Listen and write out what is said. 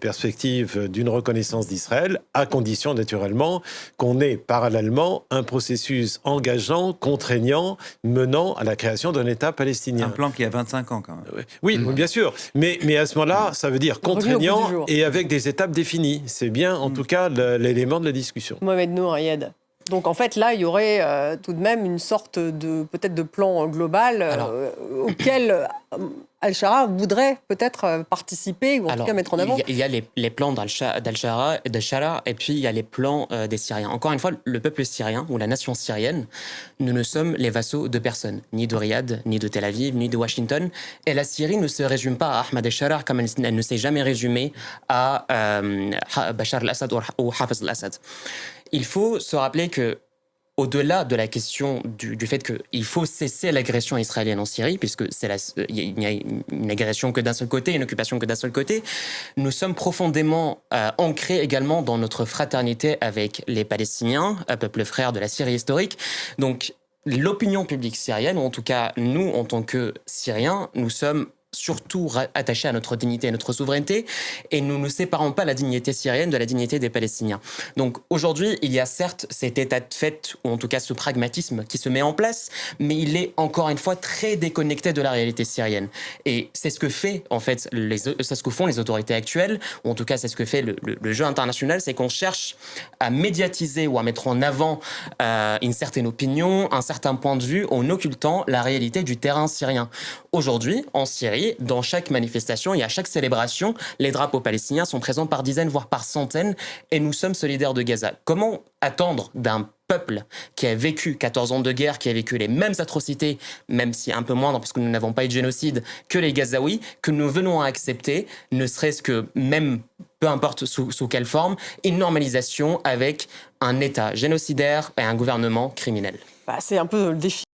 perspective d'une reconnaissance d'Israël, à condition naturellement qu'on ait parallèlement un processus engageant, contraignant, menant à la création d'un État palestinien. Un plan qui a 25 ans quand même. Oui, bien sûr. Mais à ce moment-là, ça veut dire contraignant et avec des étapes définies. C'est bien, en tout cas, l'élément de la discussion. Mohamed Nour, Ayed. Donc en fait, là, il y aurait tout de même une sorte de peut-être de plan global auquel Al-Shara voudrait peut-être participer ou en tout cas mettre en avant. Il y a les plans d'Al-Shara et puis il y a les plans des Syriens. Encore une fois, le peuple syrien ou la nation syrienne, nous ne sommes les vassaux de personne, ni de Riyad, ni de Tel Aviv, ni de Washington. Et la Syrie ne se résume pas à Ahmad al-Shara comme elle ne s'est jamais résumée à Bachar al-Assad ou Hafez al-Assad. Il faut se rappeler que, au-delà de la question du fait qu'il faut cesser l'agression israélienne en Syrie, puisque il n'y a une agression que d'un seul côté, une occupation que d'un seul côté, nous sommes profondément ancrés également dans notre fraternité avec les Palestiniens, un peuple frère de la Syrie historique. Donc, l'opinion publique syrienne, ou en tout cas nous, en tant que Syriens, nous sommes surtout attachés à notre dignité et notre souveraineté, et nous ne séparons pas la dignité syrienne de la dignité des Palestiniens. Donc aujourd'hui, il y a certes cet état de fait, ou en tout cas ce pragmatisme qui se met en place, mais il est encore une fois très déconnecté de la réalité syrienne. Et c'est ce que fait, en fait, c'est ce que font les autorités actuelles, ou en tout cas c'est ce que fait le jeu international, c'est qu'on cherche à médiatiser ou à mettre en avant une certaine opinion, un certain point de vue, en occultant la réalité du terrain syrien. Aujourd'hui, en Syrie, dans chaque manifestation et à chaque célébration, les drapeaux palestiniens sont présents par dizaines, voire par centaines, et nous sommes solidaires de Gaza. Comment attendre d'un peuple qui a vécu 14 ans de guerre, qui a vécu les mêmes atrocités, même si un peu moindres, parce que nous n'avons pas eu de génocide, que les Gazaouis, que nous venons à accepter, ne serait-ce que même, peu importe sous quelle forme, une normalisation avec un État génocidaire et un gouvernement criminel. C'est un peu le défi.